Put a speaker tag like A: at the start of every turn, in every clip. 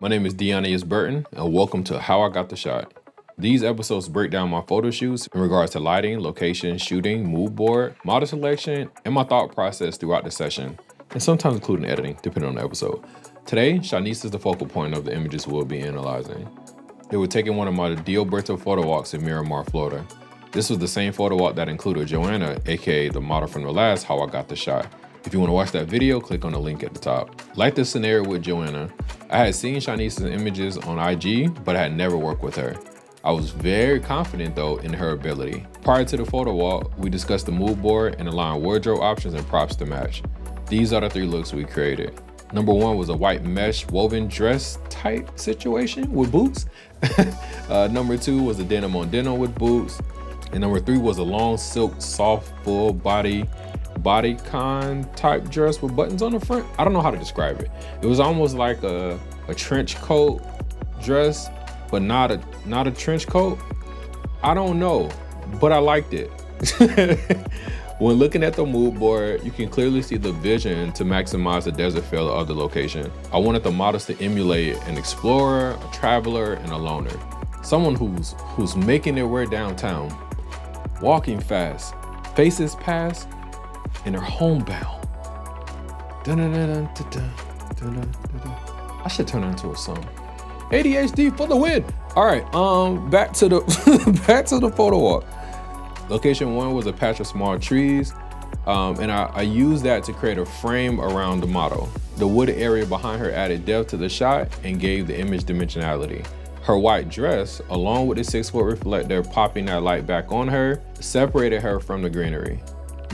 A: My name is DioBurto, and welcome to How I Got the Shot. These episodes break down my photo shoots in regards to lighting, location, shooting, mood board, model selection, and my thought process throughout the session, and sometimes including editing, depending on the episode. Today, Shaunice is the focal point of the images we'll be analyzing. They were taking one of my DioBurto Photo Walks in Miramar, Florida. This was the same photo walk that included Joanna, aka the model from the last How I Got the Shot. If you want to watch that video, click on the link at the top. Like this scenario with Joanna, I had seen Shaunice's images on IG, but I had never worked with her. I was very confident though in her ability. Prior to the photo walk, we discussed the mood board and aligned wardrobe options and props to match. These are the 3 looks we created. Number 1 was a white mesh woven dress type situation with boots. Number 2 was a denim on denim with boots. And number 3 was a long silk, soft, full bodycon type dress with buttons on the front. I don't know how to describe it. It was almost like a trench coat dress, but not a trench coat. I don't know, but I liked it. When looking at the mood board, you can clearly see the vision to maximize the desert feel of the location. I wanted the models to emulate an explorer, a traveler, and a loner. Someone who's making their way downtown, walking fast, faces past, and they're homebound. I should turn that into a song. ADHD for the win. All right, back to the photo walk. Location 1 was a patch of small trees, and I used that to create a frame around the model. The wooded area behind her added depth to the shot and gave the image dimensionality. Her white dress, along with the 6-foot reflector popping that light back on her, separated her from the greenery.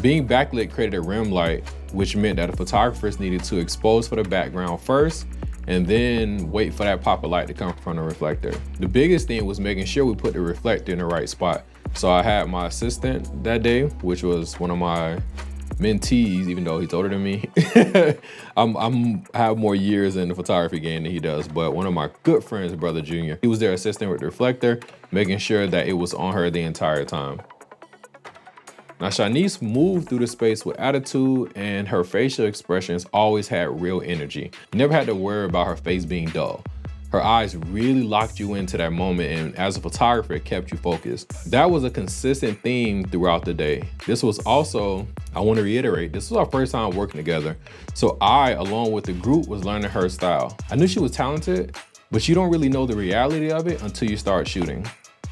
A: Being backlit created a rim light, which meant that the photographers needed to expose for the background first and then wait for that pop of light to come from the reflector. The biggest thing was making sure we put the reflector in the right spot. So I had my assistant that day, which was one of my mentees, even though he's older than me. I have more years in the photography game than he does, but one of my good friends, Brother Junior, he was their assistant with the reflector, making sure that it was on her the entire time. Now, Shaunice moved through the space with attitude, and her facial expressions always had real energy. Never had to worry about her face being dull. Her eyes really locked you into that moment, and as a photographer, it kept you focused. That was a consistent theme throughout the day. This was also, I want to reiterate, this was our first time working together. So I, along with the group, was learning her style. I knew she was talented, but you don't really know the reality of it until you start shooting.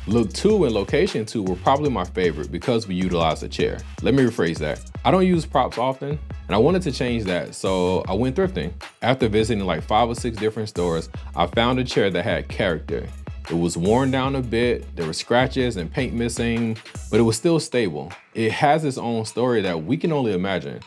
A: Look 2 and location 2 were probably my favorite because we utilized a chair. Let me rephrase that. I don't use props often, and I wanted to change that, so I went thrifting. After visiting like 5 or 6 different stores, I found a chair that had character. It was worn down a bit, there were scratches and paint missing, but it was still stable. It has its own story that we can only imagine.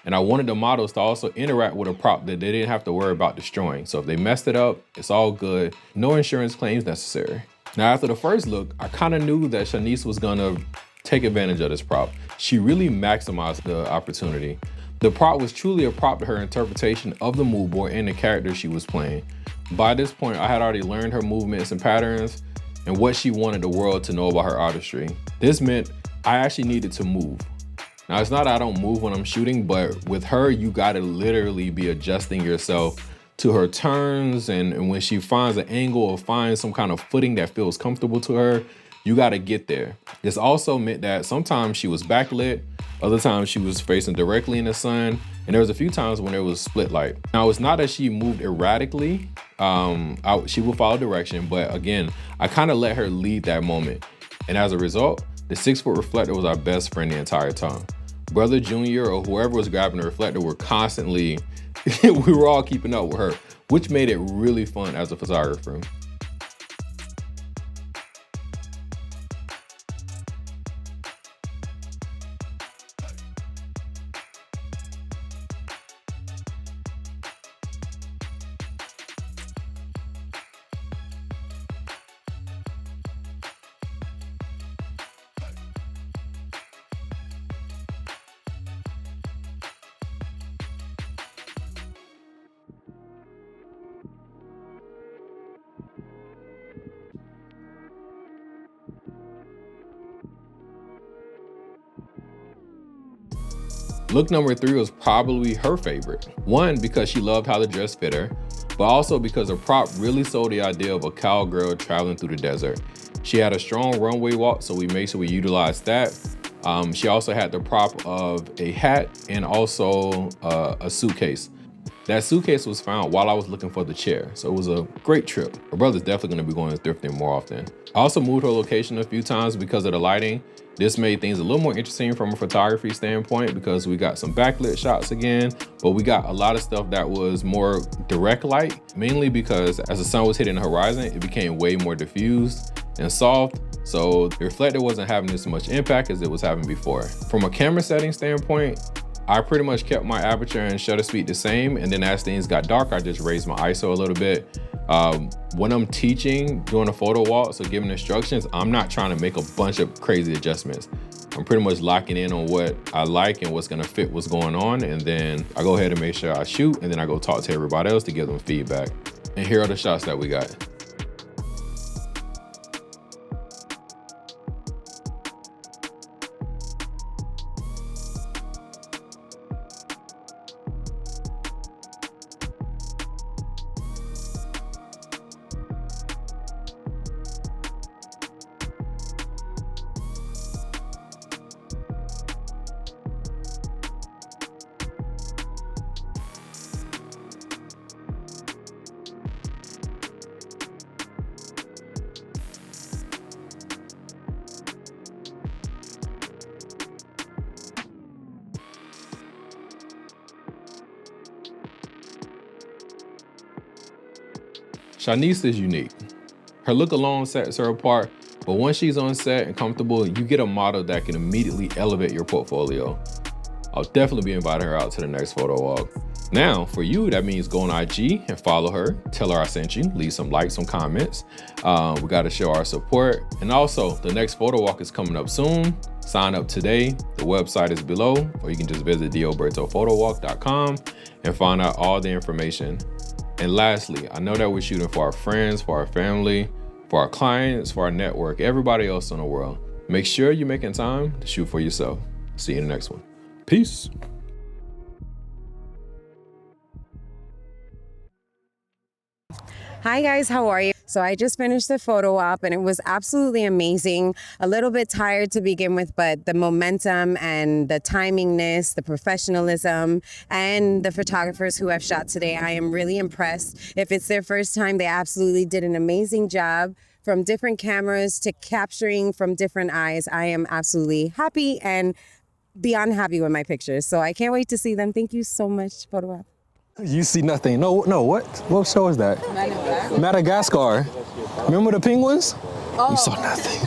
A: And I wanted the models to also interact with a prop that they didn't have to worry about destroying. So if they messed it up, it's all good. No insurance claims necessary. Now, after the first look, I kind of knew that Shaunice was gonna take advantage of this prop. She really maximized the opportunity. The prop was truly a prop to her interpretation of the mood board and the character she was playing. By this point, I had already learned her movements and patterns and what she wanted the world to know about her artistry. This meant I actually needed to move. Now, it's not that I don't move when I'm shooting, but with her, you gotta literally be adjusting yourself to her turns, and when she finds an angle or finds some kind of footing that feels comfortable to her, you gotta get there. This also meant that sometimes she was backlit, other times she was facing directly in the sun, and there was a few times when there was split light. Now, it's not that she moved erratically, she would follow direction, but again, I kind of let her lead that moment. And as a result, the 6-foot reflector was our best friend the entire time. Brother Junior or whoever was grabbing the reflector were constantly, we were all keeping up with her, which made it really fun as a photographer. Look number 3 was probably her favorite. 1, because she loved how the dress fit her. but also because the prop really sold the idea of a cowgirl traveling through the desert. She had a strong runway walk, so we made sure we utilized that. She also had the prop of a hat and also a suitcase. That suitcase was found while I was looking for the chair, so it was a great trip. Her brother's definitely gonna be going thrifting more often. I also moved her location a few times because of the lighting. This made things a little more interesting from a photography standpoint because we got some backlit shots again, but we got a lot of stuff that was more direct light, mainly because as the sun was hitting the horizon, it became way more diffused and soft. So the reflector wasn't having as much impact as it was having before. From a camera setting standpoint, I pretty much kept my aperture and shutter speed the same, and then as things got dark, I just raised my ISO a little bit. When I'm teaching, doing a photo walk, so giving instructions, I'm not trying to make a bunch of crazy adjustments. I'm pretty much locking in on what I like and what's gonna fit what's going on, and then I go ahead and make sure I shoot, and then I go talk to everybody else to give them feedback. And here are the shots that we got. Shaunice is unique. Her look alone sets her apart, but once she's on set and comfortable, you get a model that can immediately elevate your portfolio. I'll definitely be inviting her out to the next photo walk. Now, for you, that means go on IG and follow her, tell her I sent you, leave some likes, some comments. We gotta show our support. And also, the next photo walk is coming up soon. Sign up today. The website is below, or you can just visit DioBurtoPhotoWalk.com and find out all the information. And lastly, I know that we're shooting for our friends, for our family, for our clients, for our network, everybody else in the world. Make sure you're making time to shoot for yourself. See you in the next one. Peace.
B: Hi guys, how are you? So I just finished the photo op and it was absolutely amazing. A little bit tired to begin with, but the momentum and the timingness, the professionalism, and the photographers who have shot today, I am really impressed. If it's their first time, they absolutely did an amazing job. From different cameras to capturing from different eyes, I am absolutely happy and beyond happy with my pictures. So I can't wait to see them. Thank you so much, Photo Walk.
C: You see nothing. No, what? What show is that? Madagascar. Remember the penguins? Oh. You saw nothing.